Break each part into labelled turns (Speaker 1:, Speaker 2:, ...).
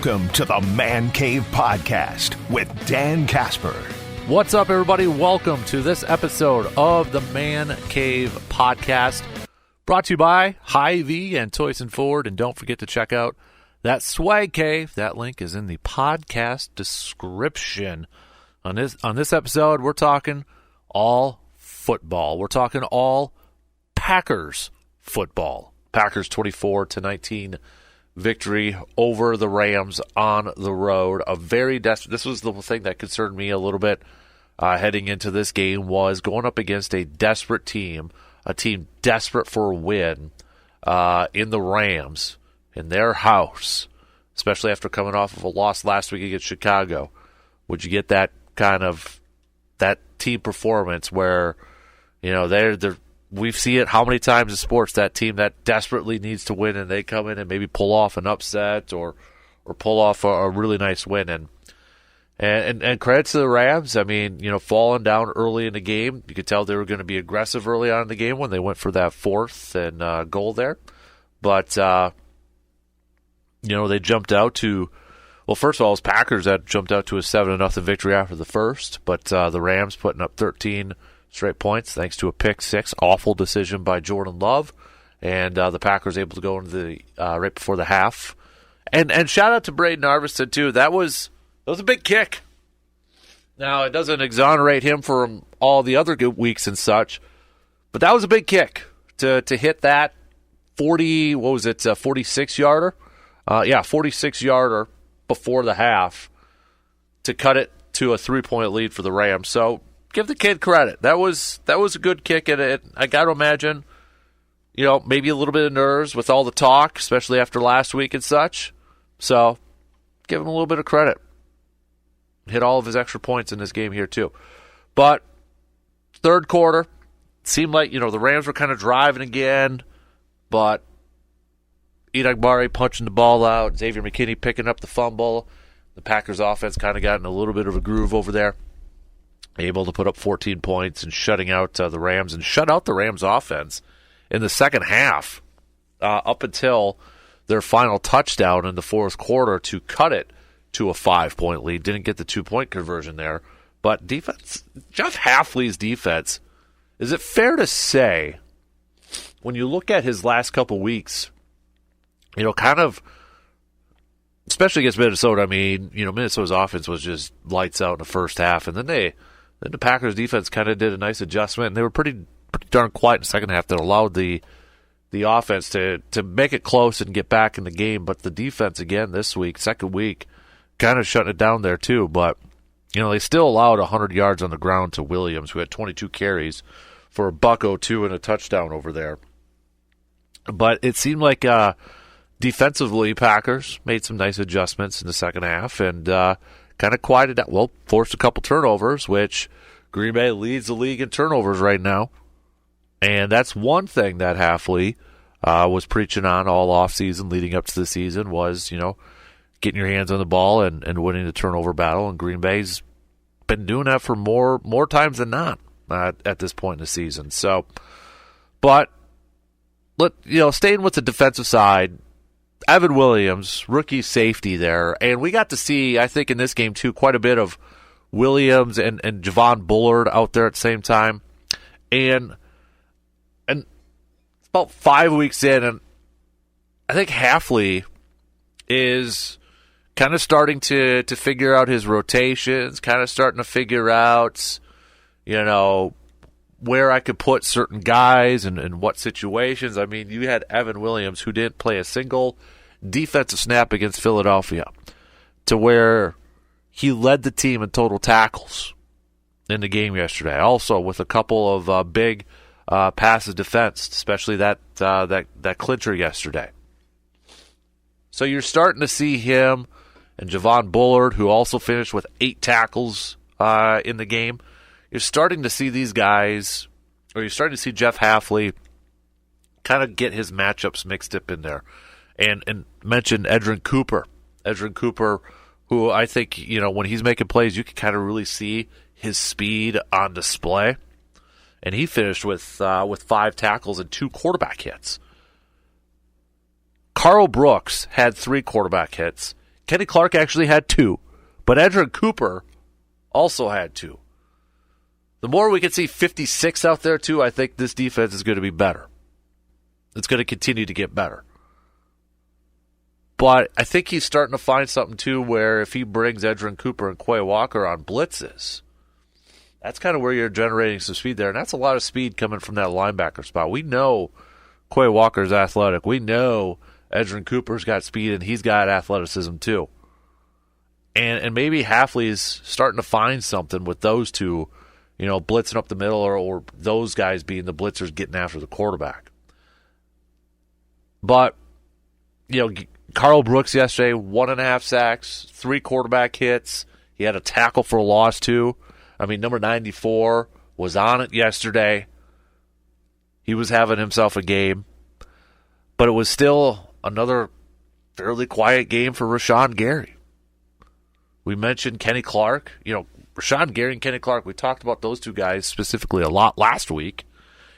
Speaker 1: Welcome to the Man Cave Podcast with Dan Casper.
Speaker 2: What's up, everybody? Welcome to this episode of the Man Cave Podcast, brought to you by Hy-Vee and Toyson Ford. And don't forget to check out that Swag Cave. That link is in the podcast description. On this episode, we're talking all football. We're talking all Packers football. Packers 24-19 victory over the Rams on the road. This was the thing that concerned me a little bit heading into this game, was going up against a desperate team, a team desperate for a win in the Rams, in their house, especially after coming off of a loss last week against Chicago. Would you get that kind of that team performance where, you know, we've seen it how many times in sports, that team that desperately needs to win and they come in and maybe pull off an upset or pull off a really nice win. And credit to the Rams. I mean, you know, falling down early in the game, you could tell they were going to be aggressive early on in the game when they went for that fourth and goal there. But, you know, they jumped out to, well, first of all, it was Packers that jumped out to a 7-0 victory after the first, but the Rams putting up 13 straight points thanks to a pick six. Awful decision by Jordan Love. And the Packers able to go into the right before the half. And shout out to Braden Arviston, too. That was a big kick. Now, it doesn't exonerate him from all the other good weeks and such, but that was a big kick to hit that 46-yarder? 46-yarder before the half to cut it to a 3-point lead for the Rams. So, give the kid credit. That was a good kick, and I got to imagine, you know, maybe a little bit of nerves with all the talk, especially after last week and such. So, give him a little bit of credit. Hit all of his extra points in this game here, too. But, third quarter, seemed like, you know, the Rams were kind of driving again, but Enagbare punching the ball out, Xavier McKinney picking up the fumble. The Packers offense kind of got in a little bit of a groove over there. Able to put up 14 points and shutting out the Rams, and shut out the Rams offense in the second half up until their final touchdown in the fourth quarter to cut it to a 5-point lead. Didn't get the 2-point conversion there. But defense, Jeff Hafley's defense, is it fair to say, when you look at his last couple weeks, you know, kind of, especially against Minnesota, I mean, you know, Minnesota's offense was just lights out in the first half, and then the Packers defense kind of did a nice adjustment, and they were pretty darn quiet in the second half that allowed the offense to make it close and get back in the game. But the defense, again, this week, second week, kind of shutting it down there too. But, you know, they still allowed 100 yards on the ground to Williams, who had 22 carries for $102 and a touchdown over there. But it seemed like defensively, Packers made some nice adjustments in the second half and kind of quieted down. Well, forced a couple turnovers, which Green Bay leads the league in turnovers right now. And that's one thing that Hafley was preaching on all offseason leading up to the season was, you know, getting your hands on the ball and winning the turnover battle. And Green Bay's been doing that for more times than not at this point in the season. So, but, staying with the defensive side, Evan Williams, rookie safety there. And we got to see, I think, in this game, too, quite a bit of Williams and Javon Bullard out there at the same time. And it's about 5 weeks in, and I think Hafley is kind of starting to figure out his rotations, kind of starting to figure out, you know, where I could put certain guys and what situations. I mean, you had Evan Williams, who didn't play a single defensive snap against Philadelphia, to where he led the team in total tackles in the game yesterday. Also, with a couple of big passes defensed, especially that clincher yesterday. So you're starting to see him and Javon Bullard, who also finished with 8 tackles in the game. You're starting to see these guys, or you're starting to see Jeff Hafley kind of get his matchups mixed up in there. And mention Edrin Cooper. Edrin Cooper, who I think, you know, when he's making plays, you can kind of really see his speed on display. And he finished with 5 tackles and 2 quarterback hits. Carl Brooks had 3 quarterback hits. Kenny Clark actually had 2, but Edgerrin Cooper also had 2. The more we can see 56 out there, too, I think this defense is going to be better. It's going to continue to get better. But I think he's starting to find something, too, where if he brings Edgerrin Cooper and Quay Walker on blitzes, that's kind of where you're generating some speed there. And that's a lot of speed coming from that linebacker spot. We know Quay Walker's athletic. We know Edgerrin Cooper's got speed, and he's got athleticism, too. And maybe Hafley's starting to find something with those two, blitzing up the middle or those guys being the blitzers getting after the quarterback. But, Carl Brooks yesterday, 1.5 sacks, 3 quarterback hits. He had a tackle for a loss, too. Number 94 was on it yesterday. He was having himself a game. But it was still another fairly quiet game for Rashawn Gary. We mentioned Kenny Clark. Rashawn Gary and Kenny Clark, we talked about those two guys specifically a lot last week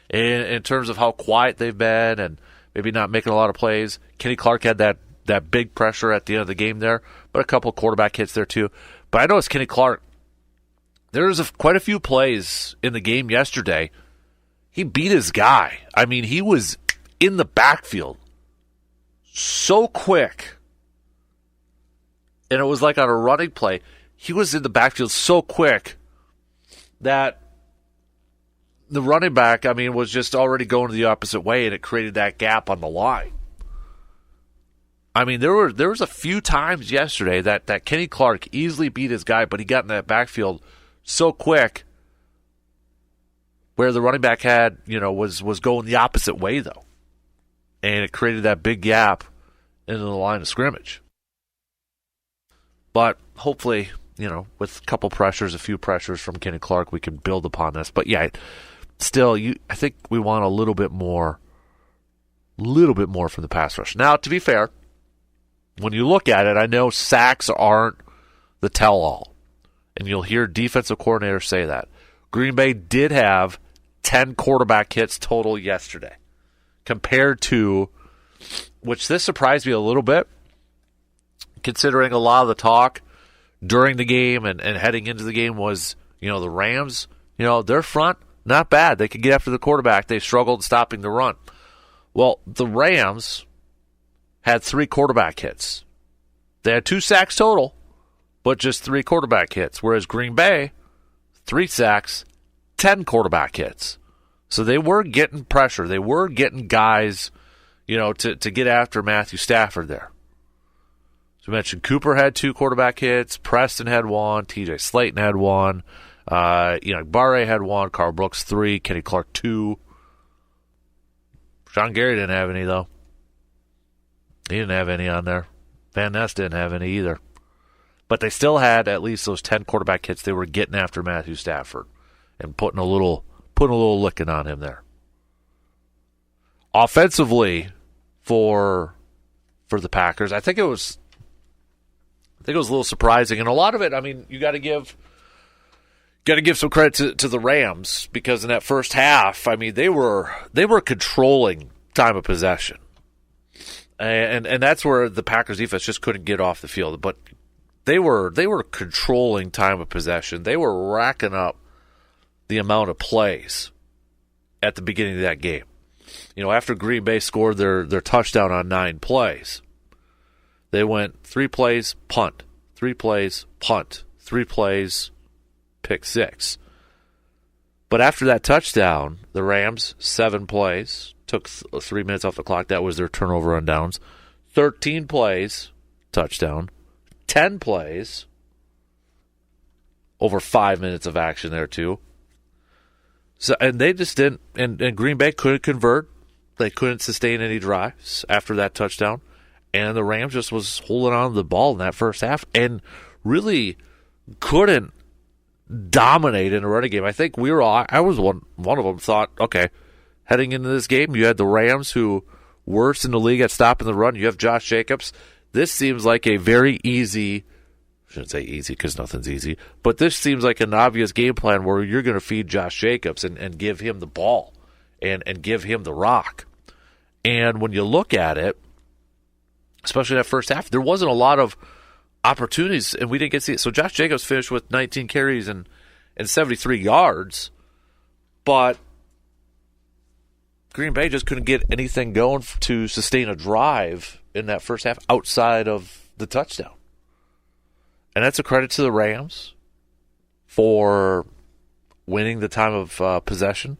Speaker 2: in terms of how quiet they've been and maybe not making a lot of plays. Kenny Clark had that big pressure at the end of the game there, but a couple quarterback hits there too. But I noticed Kenny Clark, there was quite a few plays in the game yesterday. He beat his guy. He was in the backfield so quick. And it was like on a running play. He was in the backfield so quick that the running back, was just already going the opposite way, and it created that gap on the line. There was a few times yesterday that Kenny Clark easily beat his guy, but he got in that backfield so quick where the running back had, was going the opposite way, though. And it created that big gap into the line of scrimmage. But hopefully, with a couple pressures, a few pressures from Kenny Clark, we can build upon this. But yeah, still, I think we want a little bit more from the pass rush. Now, to be fair, when you look at it, I know sacks aren't the tell-all. And you'll hear defensive coordinators say that. Green Bay did have 10 quarterback hits total yesterday, compared to, which this surprised me a little bit, considering a lot of the talk during the game and heading into the game was, the Rams, their front, not bad. They could get after the quarterback. They struggled stopping the run. Well, the Rams had 3 quarterback hits. They had 2 sacks total, but just 3 quarterback hits, whereas Green Bay, 3 sacks, 10 quarterback hits. So they were getting pressure. They were getting guys, to get after Matthew Stafford there. So we mentioned Cooper had 2 quarterback hits, Preston had 1, TJ Slayton had 1, Barre had 1, Carl Brooks 3, Kenny Clark 2. Sean Gary didn't have any, though. He didn't have any on there. Van Ness didn't have any either. But they still had at least those 10 quarterback hits. They were getting after Matthew Stafford and putting a little licking on him there. Offensively, for the Packers, I think it was a little surprising, and a lot of it, you got to give some credit to the Rams, because in that first half, they were controlling time of possession, and that's where the Packers defense just couldn't get off the field. But they were controlling time of possession. They were racking up the amount of plays at the beginning of that game. After Green Bay scored their touchdown on 9 plays, they went 3 plays, punt, 3 plays, punt, 3 plays, pick 6. But after that touchdown, the Rams, 7 plays, took 3 minutes off the clock. That was their turnover on downs. 13 plays, touchdown. 10 plays, over 5 minutes of action there too. So, and they just didn't, and Green Bay couldn't convert. They couldn't sustain any drives after that touchdown. And the Rams just was holding on to the ball in that first half and really couldn't dominate in a running game. I think I was one of them, thought, okay, heading into this game, you had the Rams, who worst in the league at stopping the run. You have Josh Jacobs. This seems like a very easy, I shouldn't say easy because nothing's easy, but this seems like an obvious game plan where you're going to feed Josh Jacobs and give him the ball and give him the rock. And when you look at it, especially that first half, there wasn't a lot of opportunities, and we didn't get to see it. So Josh Jacobs finished with 19 carries and 73 yards, but Green Bay just couldn't get anything going to sustain a drive in that first half outside of the touchdown. And that's a credit to the Rams for winning the time of possession,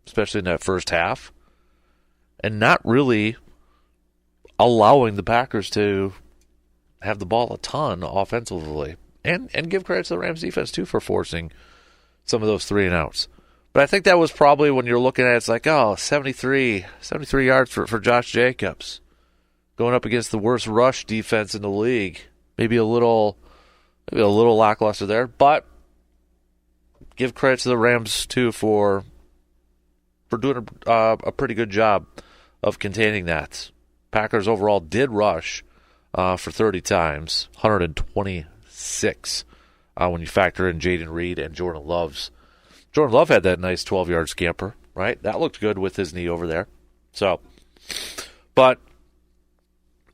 Speaker 2: especially in that first half, and not really allowing the Packers to have the ball a ton offensively. And give credit to the Rams defense, too, for forcing some of those 3-and-outs. But I think that was probably when you're looking at it, it's like, 73 yards for Josh Jacobs. Going up against the worst rush defense in the league. Maybe a little lackluster there. But give credit to the Rams, too, for doing a pretty good job of containing that. Packers overall did rush for 30 times, 126 when you factor in Jaden Reed and Jordan Love. Jordan Love had that nice 12-yard scamper, right? That looked good with his knee over there. So, but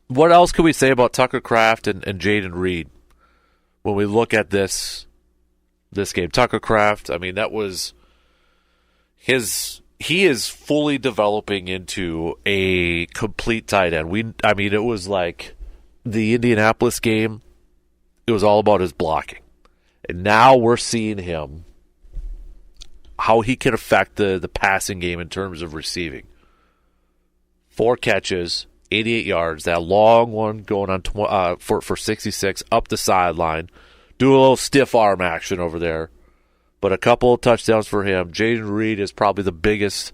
Speaker 2: what else can we say about Tucker Kraft and Jaden Reed when we look at this game? Tucker Kraft, I mean, that was he is fully developing into a complete tight end. It was like the Indianapolis game. It was all about his blocking. And now we're seeing him, how he can affect the passing game in terms of receiving. 4 catches, 88 yards, that long one going on for 66 up the sideline. Do a little stiff arm action over there. But a couple of touchdowns for him. Jaden Reed is probably the biggest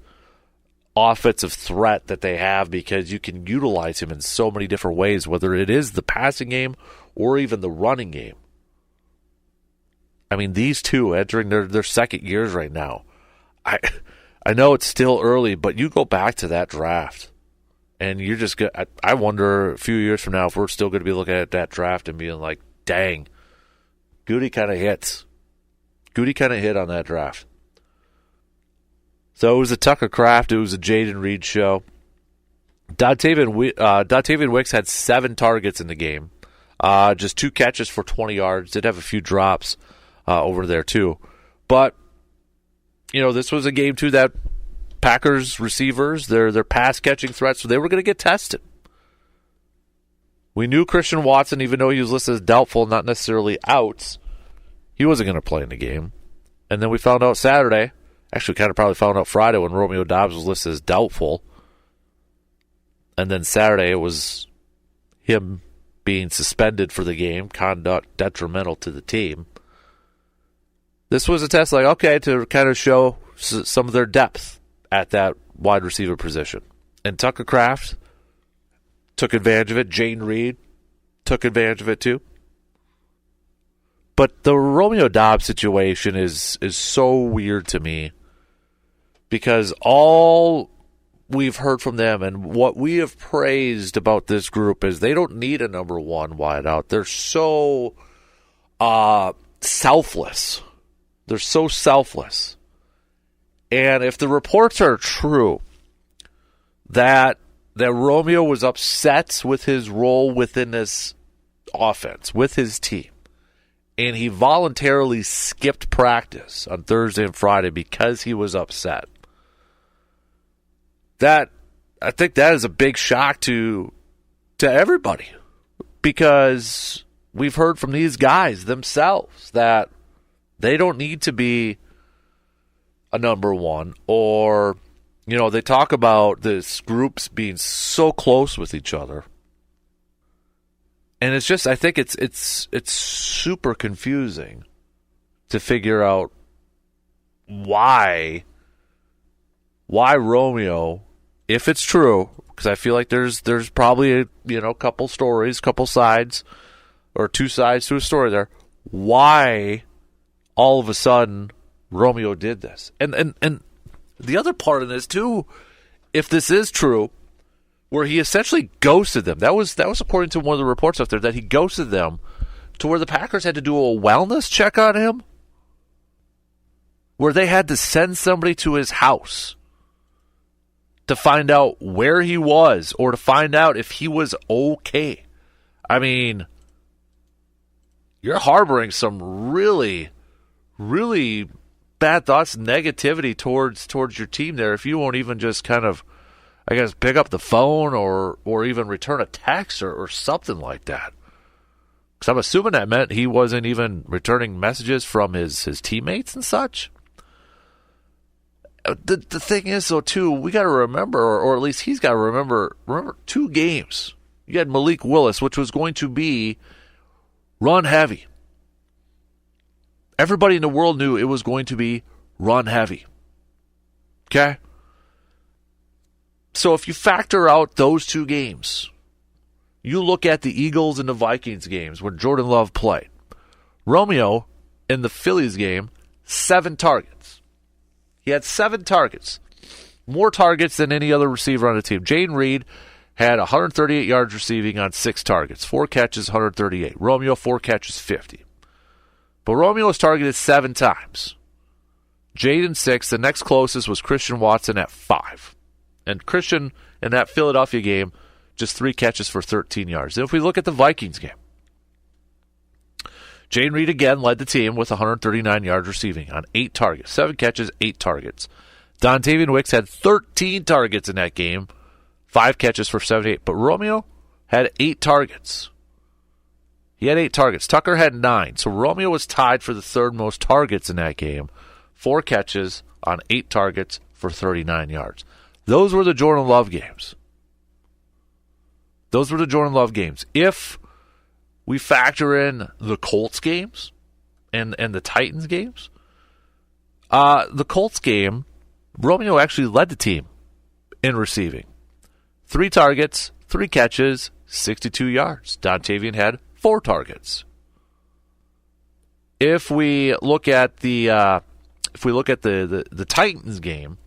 Speaker 2: offensive threat that they have because you can utilize him in so many different ways, whether it is the passing game or even the running game. I mean, these two entering their second years right now. I know it's still early, but you go back to that draft, and you're just good. I wonder a few years from now if we're still going to be looking at that draft and being like, dang, Goody kind of hits. Goody kind of hit on that draft. So it was a Tucker Kraft. It was a Jaden Reed show. Dontavian Wicks had 7 targets in the game. Just 2 catches for 20 yards. Did have a few drops over there too. But, this was a game too that Packers receivers, their pass catching threats, so they were going to get tested. We knew Christian Watson, even though he was listed as doubtful, not necessarily out, he wasn't going to play in the game. And then we found out Saturday, actually kind of probably found out Friday when Romeo Doubs was listed as doubtful. And then Saturday it was him being suspended for the game, conduct detrimental to the team. This was a test to kind of show some of their depth at that wide receiver position. And Tucker Kraft took advantage of it. Jaden Reed took advantage of it too. But the Romeo Doubs situation is so weird to me because all we've heard from them and what we have praised about this group is they don't need a number 1 wideout. They're so selfless. They're so selfless. And if the reports are true that Romeo was upset with his role within this offense, with his team, and he voluntarily skipped practice on Thursday and Friday because he was upset. I think that is a big shock to everybody because we've heard from these guys themselves that they don't need to be a number 1 or, they talk about this groups being so close with each other. And it's just, I think it's super confusing to figure out why Romeo, if it's true, because I feel like there's probably a couple stories, couple sides, or 2 sides to a story there. Why all of a sudden Romeo did this? And the other part of this too, if this is true, where he essentially ghosted them. That was according to one of the reports out there, that he ghosted them to where the Packers had to do a wellness check on him, where they had to send somebody to his house to find out where he was or to find out if he was okay. I mean, you're harboring some really, really bad thoughts, negativity towards your team there if you won't even just kind of, I guess, pick up the phone or even return a text or something like that. Because I'm assuming that meant he wasn't even returning messages from his teammates and such. The thing is, though, too, we got to remember, or at least he's got to remember 2 games. You had Malik Willis, which was going to be run heavy. Everybody in the world knew it was going to be run heavy. Okay? So if you factor out those 2 games, you look at the Eagles and the Vikings games where Jordan Love played. Romeo, in the Phillies game, 7 targets. He had 7 targets. More targets than any other receiver on the team. Jaden Reed had 138 yards receiving on 6 targets. 4 catches, 138. Romeo, 4 catches, 50. But Romeo was targeted 7 times. Jaden 6. The next closest was Christian Watson at 5. And Christian, in that Philadelphia game, just 3 catches for 13 yards. And if we look at the Vikings game, Jaden Reed again led the team with 139 yards receiving on 8 targets. 7 catches, 8 targets. Dontavian Wicks had 13 targets in that game, 5 catches for 78. But Romeo had 8 targets. He had 8 targets. Tucker had 9. So Romeo was tied for the 3rd most targets in that game. 4 catches on 8 targets for 39 yards. Those were the Jordan Love games. Those were the Jordan Love games. If we factor in the Colts games and the Titans games, the Colts game, Romeo actually led the team in receiving. 3 targets, 3 catches, 62 yards. Dontavian had 4 targets. If we look at the Titans game,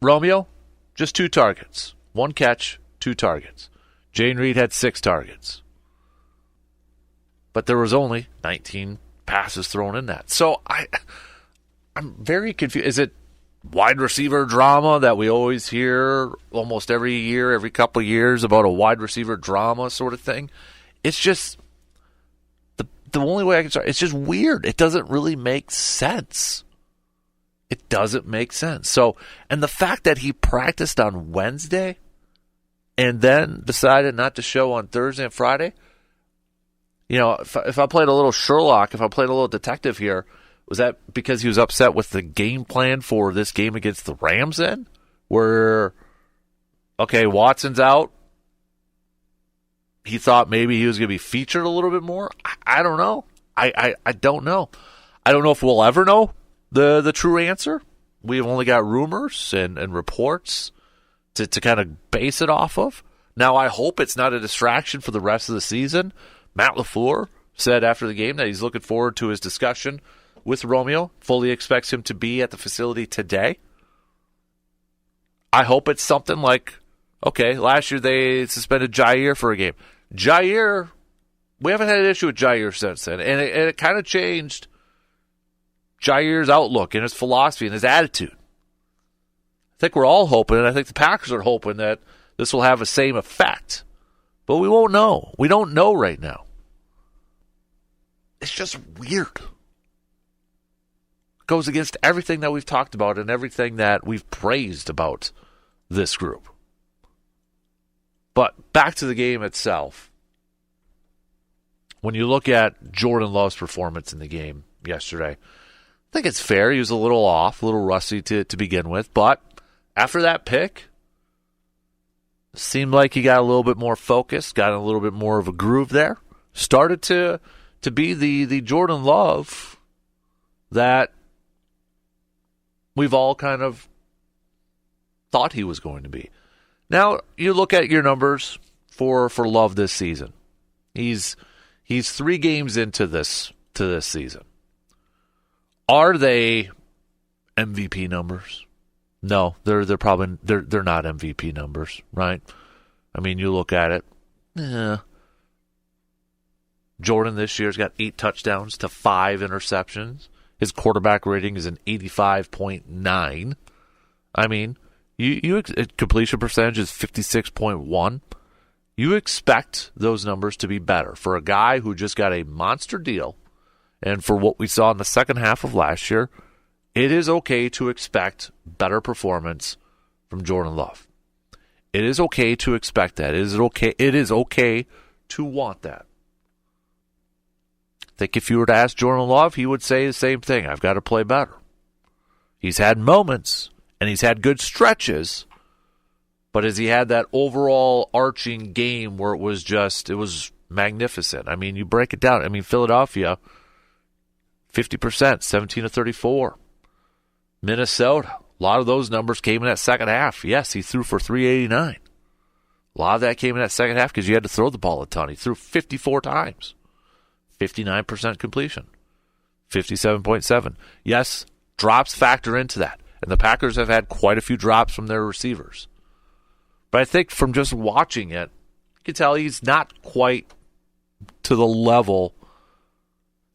Speaker 2: Romeo, just 2 targets. 1 catch, 2 targets. Jaden Reed had 6 targets. But there was only 19 passes thrown in that. So I'm very confused. Is it wide receiver drama that we always hear almost every year, every couple of years about a wide receiver drama sort of thing? It's just the only way I can start. It's just weird. It doesn't really make sense. It doesn't make sense. So, and the fact that he practiced on Wednesday and then decided not to show on Thursday and Friday, you know, if I played a little Sherlock, if I played a little detective here, was that because he was upset with the game plan for this game against the Rams then? Where, okay, Watson's out. He thought maybe he was going to be featured a little bit more. I don't know. I don't know. I don't know if we'll ever know the true answer. We've only got rumors and reports to kind of base it off of. Now, I hope it's not a distraction for the rest of the season. Matt LaFleur said after the game that he's looking forward to his discussion with Romeo. Fully expects him to be at the facility today. I hope it's something like, okay, last year they suspended Jair for a game. Jair, we haven't had an issue with Jair since then. And it kind of changed Jair's outlook and his philosophy and his attitude. I think we're all hoping, and I think the Packers are hoping that this will have the same effect. But we won't know. We don't know right now. It's just weird. It goes against everything that we've talked about and everything that we've praised about this group. But back to the game itself. When you look at Jordan Love's performance in the game yesterday, I think it's fair. He was a little off, a little rusty to begin with. But after that pick, it seemed like he got a little bit more focused, got a little bit more of a groove there. Started to be the Jordan Love that we've all kind of thought he was going to be. Now, you look at your numbers for Love this season. He's 3 games into this season. Are they MVP numbers? No, they're probably they're not MVP numbers, right? I mean, you look at it. Yeah. Jordan this year's got 8 touchdowns to 5 interceptions. His quarterback rating is an 85.9. I mean, you completion percentage is 56.1. you expect those numbers to be better for a guy who just got a monster deal. And for what we saw in the second half of last year, it is okay to expect better performance from Jordan Love. It is okay to expect that. It is okay to want that. I think if you were to ask Jordan Love, he would say the same thing. I've got to play better. He's had moments, and he's had good stretches, but has he had that overall arching game where it was magnificent? I mean, you break it down. I mean, Philadelphia, 50%, 17 to 34. Minnesota, a lot of those numbers came in that second half. Yes, he threw for 389. A lot of that came in that second half because you had to throw the ball a ton. He threw 54 times. 59% completion. 57.7. Yes, drops factor into that. And the Packers have had quite a few drops from their receivers. But I think from just watching it, you can tell he's not quite to the level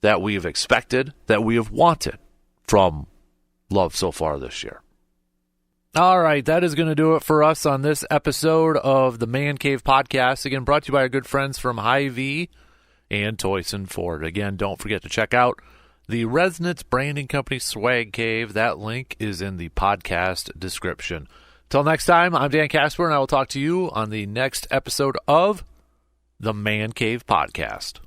Speaker 2: that we have expected, that we have wanted from Love so far this year. All right, that is going to do it for us on this episode of the Man Cave Podcast. Again, brought to you by our good friends from Hy-Vee and Toyson Ford. Again, don't forget to check out the Resonance Branding Company Swag Cave. That link is in the podcast description. Till next time, I'm Dan Casper, and I will talk to you on the next episode of the Man Cave Podcast.